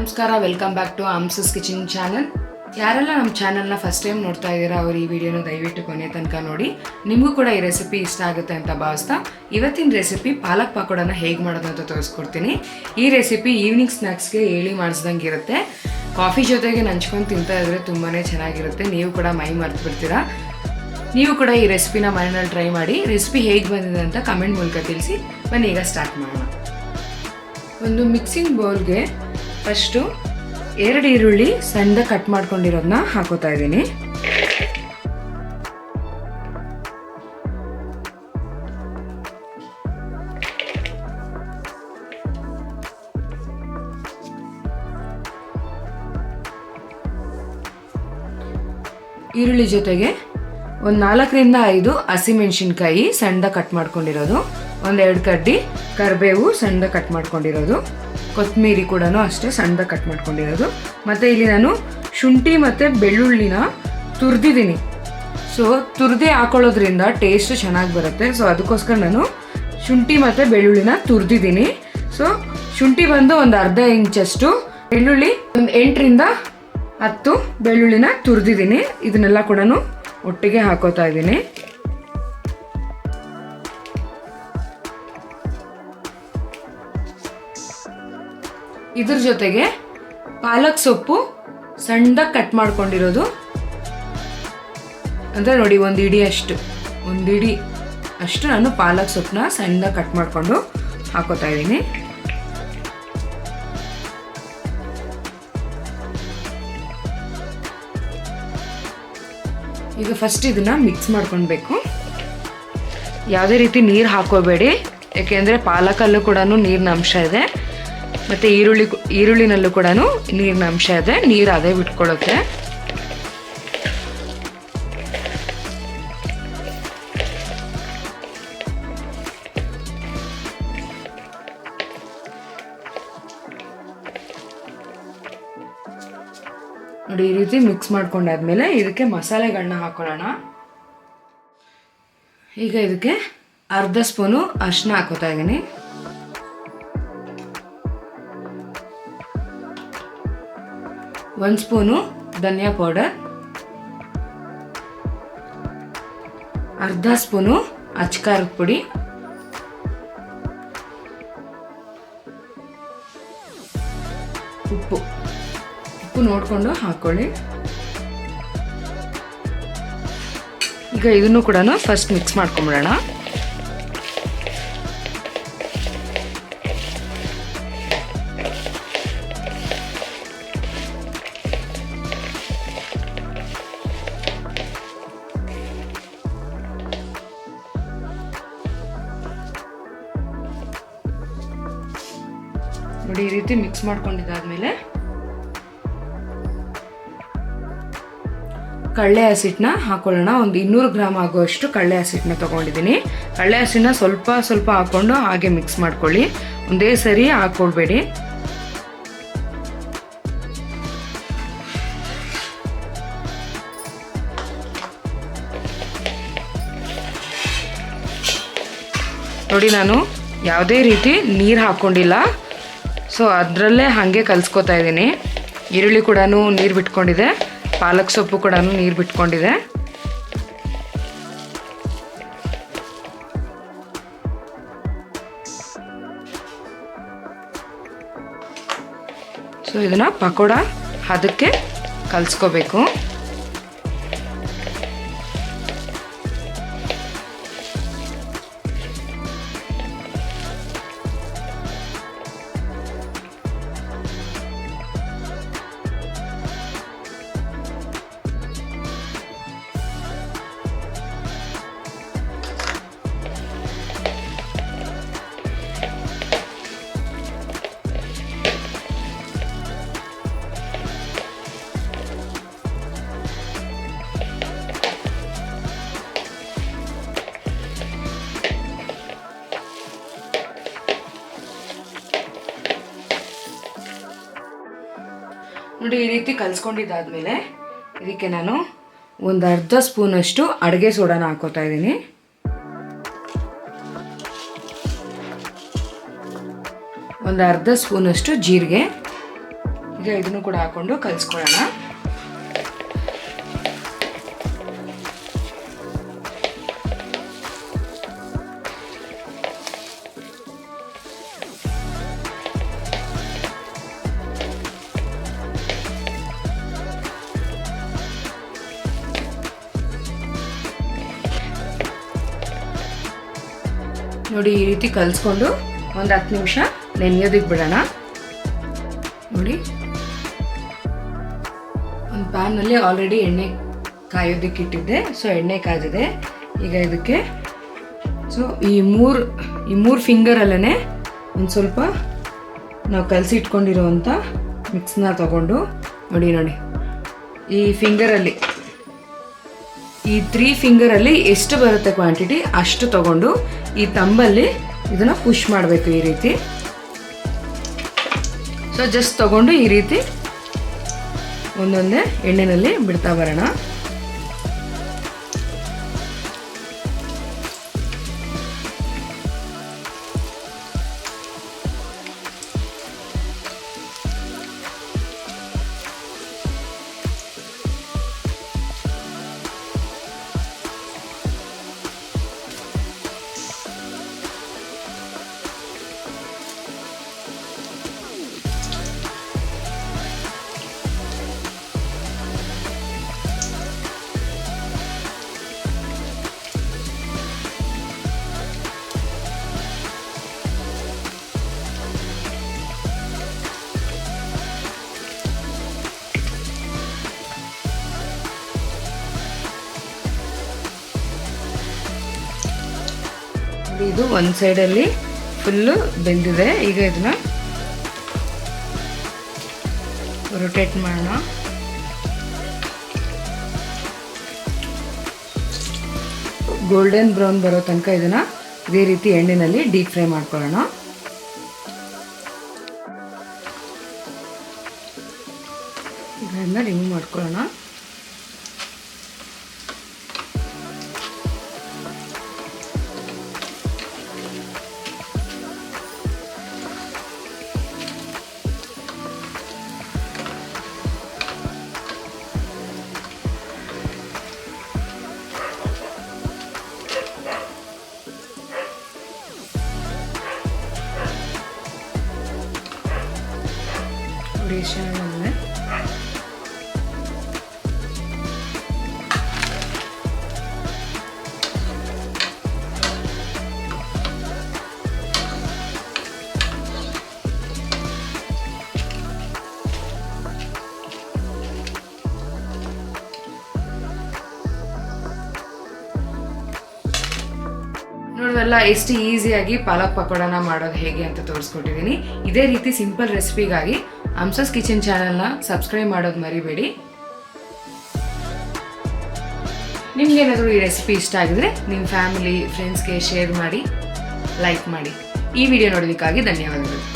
ನಮಸ್ಕಾರ, welcome back to ಆಮ್ಸಸ್ kitchen channel. ಯಾರೆಲ್ಲ ನಮ್ಮ ಚಾನಲ್ನ ಫಸ್ಟ್ ಟೈಮ್ ನೋಡ್ತಾ ಇದ್ದೀರಾ ಅವರು ಈ ವಿಡಿಯೋನ ದಯವಿಟ್ಟು ಕೊನೆ ತನಕ ನೋಡಿ. ನಿಮಗೂ ಕೂಡ ಈ ರೆಸಿಪಿ ಇಷ್ಟ ಆಗುತ್ತೆ ಅಂತ ಭಾವಿಸ್ತಾ ಇವತ್ತಿನ ರೆಸಿಪಿ ಪಾಲಕ್ ಪಕೋಡನ ಹೇಗೆ ಮಾಡೋದು ಅಂತ ತೋರಿಸ್ಕೊಡ್ತೀನಿ. ಈ ರೆಸಿಪಿ ಈವ್ನಿಂಗ್ ಸ್ನ್ಯಾಕ್ಸ್ಗೆ ಹೇಳಿ ಮಾಡಿಸ್ದಂಗೆ ಇರುತ್ತೆ. ಕಾಫಿ ಜೊತೆಗೆ ನಂಚ್ಕೊಂಡು ತಿಂತಾ ಇದ್ರೆ ತುಂಬಾ ಚೆನ್ನಾಗಿರುತ್ತೆ. ನೀವು ಕೂಡ ಮೈ ಮರೆತು ಬಿಡ್ತೀರಾ. ನೀವು ಕೂಡ ಈ ರೆಸಿಪಿನ ಮನೆಯಲ್ಲಿ ಟ್ರೈ ಮಾಡಿ. ರೆಸಿಪಿ ಹೇಗೆ ಬಂದಿದೆ ಅಂತ ಕಮೆಂಟ್ ಮೂಲಕ ತಿಳಿಸಿ. ಬನ್ನಿ ಈಗ ಸ್ಟಾರ್ಟ್ ಮಾಡೋಣ. ಒಂದು ಮಿಕ್ಸಿಂಗ್ ಬೌಲ್ಗೆ ಫಸ್ಟು 2 ಈರುಳ್ಳಿ ಸಣ್ಣದಾಗಿ ಕಟ್ ಮಾಡ್ಕೊಂಡಿರೋದನ್ನ ಹಾಕೋತಾ ಇದ್ದೀನಿ. ಈರುಳ್ಳಿ ಜೊತೆಗೆ ಒಂದು 4ರಿಂದ 5 ಹಸಿಮೆಣಸಿನ್ಕಾಯಿ ಸಣ್ಣದಾಗಿ ಕಟ್ ಮಾಡ್ಕೊಂಡಿರೋದು, 1-2 ಕಡ್ಡಿ ಕರಿಬೇವು ಸಣ್ಣದಾಗಿ ಕಟ್ ಮಾಡ್ಕೊಂಡಿರೋದು, ಕೊತ್ತಂಬರಿ ಕೂಡ ಅಷ್ಟೇ ಸಣ್ಣದಾಗಿ ಕಟ್ ಮಾಡ್ಕೊಂಡಿರೋದು, ಮತ್ತು ಇಲ್ಲಿ ನಾನು ಶುಂಠಿ ಮತ್ತು ಬೆಳ್ಳುಳ್ಳಿನ ತುರಿದಿದ್ದೀನಿ. ಸೊ ತುರಿದೇ ಹಾಕೊಳ್ಳೋದ್ರಿಂದ ಟೇಸ್ಟ್ ಚೆನ್ನಾಗಿ ಬರುತ್ತೆ. ಸೊ ಅದಕ್ಕೋಸ್ಕರ ನಾನು ಶುಂಠಿ ಮತ್ತು ಬೆಳ್ಳುಳ್ಳಿನ ತುರಿದಿದ್ದೀನಿ. ಸೊ ಶುಂಠಿ ಬಂದು ಒಂದು ಅರ್ಧ ಇಂಚಷ್ಟು, ಬೆಳ್ಳುಳ್ಳಿ ಒಂದು 8ರಿಂದ 10 ಬೆಳ್ಳುಳ್ಳಿನ ತುರಿದಿದ್ದೀನಿ. ಇದನ್ನೆಲ್ಲ ಕೂಡ ಒಟ್ಟಿಗೆ ಹಾಕೋತಾ ಇದ್ದೀನಿ. ಇದ್ರ ಜೊತೆಗೆ ಪಾಲಕ್ ಸೊಪ್ಪು ಸಣ್ಣದಾಗಿ ಕಟ್ ಮಾಡ್ಕೊಂಡಿರೋದು, ಅಂದರೆ ನೋಡಿ ಒಂದು ಇಡಿ ಅಷ್ಟು ನಾನು ಪಾಲಕ್ ಸೊಪ್ಪನ್ನ ಸಣ್ಣದಾಗಿ ಕಟ್ ಮಾಡಿಕೊಂಡು ಹಾಕೋತಾ ಇದ್ದೀನಿ. ಈಗ ಫಸ್ಟ್ ಇದನ್ನ ಮಿಕ್ಸ್ ಮಾಡ್ಕೊಳ್ಬೇಕು. ಯಾವುದೇ ರೀತಿ ನೀರು ಹಾಕೋಬೇಡಿ, ಯಾಕೆಂದರೆ ಪಾಲಕಲ್ಲೂ ಕೂಡ ನೀರಿನ ಅಂಶ ಇದೆ, ಮತ್ತು ಈರುಳ್ಳಿನಲ್ಲೂ ಕೂಡ ನೀರಿನ ಅಂಶ ಇದೆ. ನೀರು ಅದೇ ಬಿಟ್ಕೊಳ್ಳುತ್ತೆ. ನೋಡಿ, ಈ ರೀತಿ ಮಿಕ್ಸ್ ಮಾಡ್ಕೊಂಡಾದ್ಮೇಲೆ ಇದಕ್ಕೆ ಮಸಾಲೆಗಳನ್ನ ಹಾಕೊಳ್ಳೋಣ. ಈಗ ಇದಕ್ಕೆ ಅರ್ಧ ಸ್ಪೂನು ಅರಿಶಿನ ಹಾಕೋತಾ ಇದ್ದೀನಿ. ಒಂದು ಸ್ಪೂನು ಧನಿಯಾ ಪೌಡರ್, ಅರ್ಧ ಸ್ಪೂನು ಅಚ್ಕಾರದ ಪುಡಿ, ಉಪ್ಪು ನೋಡಿಕೊಂಡು ಹಾಕೊಳ್ಳಿ. ಈಗ ಇದನ್ನು ಕೂಡ ಫಸ್ಟ್ ಮಿಕ್ಸ್ ಮಾಡ್ಕೊಂಬಿಡೋಣ. ನೋಡಿ, ಈ ರೀತಿ ಮಿಕ್ಸ್ ಮಾಡ್ಕೊಂಡಿದ್ದಾದ್ಮೇಲೆ ಕಡಲೆ ಹಸಿಟ್ಟನ್ನ ಹಾಕೊಳ್ಳೋಣ. ಒಂದು 200 ಗ್ರಾಮ್ ಆಗುವಷ್ಟು ಕಡಲೆ ಹಸಿಟ್ಟನ್ನ ತೊಗೊಂಡಿದ್ದೀನಿ. ಕಡಲೆ ಹಸಿಟ್ಟನ್ನ ಸ್ವಲ್ಪ ಹಾಕ್ಕೊಂಡು ಹಾಗೆ ಮಿಕ್ಸ್ ಮಾಡ್ಕೊಳ್ಳಿ, ಒಂದೇ ಸರಿ ಹಾಕ್ಕೊಳ್ಬೇಡಿ. ನೋಡಿ, ನಾನು ಯಾವುದೇ ರೀತಿ ನೀರು ಹಾಕ್ಕೊಂಡಿಲ್ಲ. ಸೊ ಅದರಲ್ಲೇ ಹಾಗೆ ಕಲಿಸ್ಕೊತಾ ಇದ್ದೀನಿ. ಈರುಳ್ಳಿ ಕೂಡ ನೀರು ಬಿಟ್ಕೊಂಡಿದೆ, ಪಾಲಕ್ ಸೊಪ್ಪು ಕೂಡ ನೀರು ಬಿಟ್ಕೊಂಡಿದೆ. ಸೊ ಇದನ್ನ ಪಕೋಡ ಅದಕ್ಕೆ ಕಲಿಸ್ಕೋಬೇಕು. ನೋಡಿ, ಈ ರೀತಿ ಕಲಿಸ್ಕೊಂಡಿದ್ದಾದ್ಮೇಲೆ ಇದಕ್ಕೆ ನಾನು ಒಂದು ಅರ್ಧ ಸ್ಪೂನಷ್ಟು ಅಡುಗೆ ಸೋಡಾನ ಹಾಕೋತಾ ಇದ್ದೀನಿ. ಒಂದು ಅರ್ಧ ಸ್ಪೂನಷ್ಟು ಜೀರಿಗೆ, ಈಗ ಇದನ್ನು ಕೂಡ ಹಾಕೊಂಡು ಕಲಿಸ್ಕೊಳ್ಳೋಣ. ನೋಡಿ ಈ ರೀತಿ ಕಲಿಸ್ಕೊಂಡು ಒಂದು 10 ನಿಮಿಷ ನೆನೆಯೋದಕ್ಕೆ ಬಿಡೋಣ. ನೋಡಿ ಒಂದು ಪ್ಯಾನಲ್ಲಿ ಆಲ್ರೆಡಿ ಎಣ್ಣೆ ಕಾಯೋದಕ್ಕೆ ಇಟ್ಟಿದ್ದೆ. ಸೊ ಎಣ್ಣೆ ಕಾದಿದೆ. ಈಗ ಇದಕ್ಕೆ ಸೊ ಈ ಮೂರು ಫಿಂಗರಲ್ಲೇ ಒಂದು ಸ್ವಲ್ಪ ನಾವು ಕಲಸಿಟ್ಕೊಂಡಿರೋವಂಥ ಮಿಕ್ಸ್ನ ತಗೊಂಡು ನೋಡಿ ಈ ಫಿಂಗರಲ್ಲಿ ಈ 3 ಫಿಂಗರಲ್ಲಿ ಎಷ್ಟು ಬರುತ್ತೆ ಕ್ವಾಂಟಿಟಿ ಅಷ್ಟು ತಗೊಂಡು ಈ ತಂಬಲ್ಲಿ ಇದನ್ನು ಪುಷ್ ಮಾಡಬೇಕು ಈ ರೀತಿ. ಸೊ ಜಸ್ಟ್ ತಗೊಂಡು ಈ ರೀತಿ ಒಂದೊಂದೇ ಎಣ್ಣೆಯಲ್ಲಿ ಬಿಡ್ತಾ ಬರೋಣ. ಇದು ಒಂದು ಸೈಡಲ್ಲಿ ಫುಲ್ಲು ಬೆಂದಿದೆ. ಈಗ ಇದನ್ನ ರೊಟೇಟ್ ಮಾಡೋಣ. ಗೋಲ್ಡನ್ ಬ್ರೌನ್ ಬರೋ ತನಕ ಇದನ್ನ ಇದೇ ರೀತಿ ಎಣ್ಣೆಯಲ್ಲಿ ಡೀಪ್ ಫ್ರೈ ಮಾಡ್ಕೊಳ್ಳೋಣ. ಇದನ್ನ ರಿಮೂವ್ ಮಾಡ್ಕೊಳ್ಳೋಣ. ನೋಡಿ ನೋಡುವಲ್ಲ ಎಷ್ಟು ಈಸಿಯಾಗಿ ಪಾಲಕ್ ಪಕೋಡನ ಮಾಡೋದು ಹೇಗೆ ಅಂತ ತೋರಿಸ್ಕೊಟ್ಟಿದ್ದೀನಿ. ಇದೇ ರೀತಿ ಸಿಂಪಲ್ ರೆಸಿಪಿಗಾಗಿ ಅಮ್ಸಸ್ ಕಿಚನ್ ಚಾನಲ್ನ ಸಬ್ಸ್ಕ್ರೈಬ್ ಮಾಡೋದು ಮರಿಬೇಡಿ. ನಿಮ್ಗೇನಾದರೂ ಈ ರೆಸಿಪಿ ಇಷ್ಟ ಆಗಿದ್ರೆ ನಿಮ್ಮ ಫ್ಯಾಮಿಲಿ ಫ್ರೆಂಡ್ಸ್ಗೆ ಶೇರ್ ಮಾಡಿ, ಲೈಕ್ ಮಾಡಿ. ಈ ವಿಡಿಯೋ ನೋಡೋದಕ್ಕಾಗಿ ಧನ್ಯವಾದಗಳು.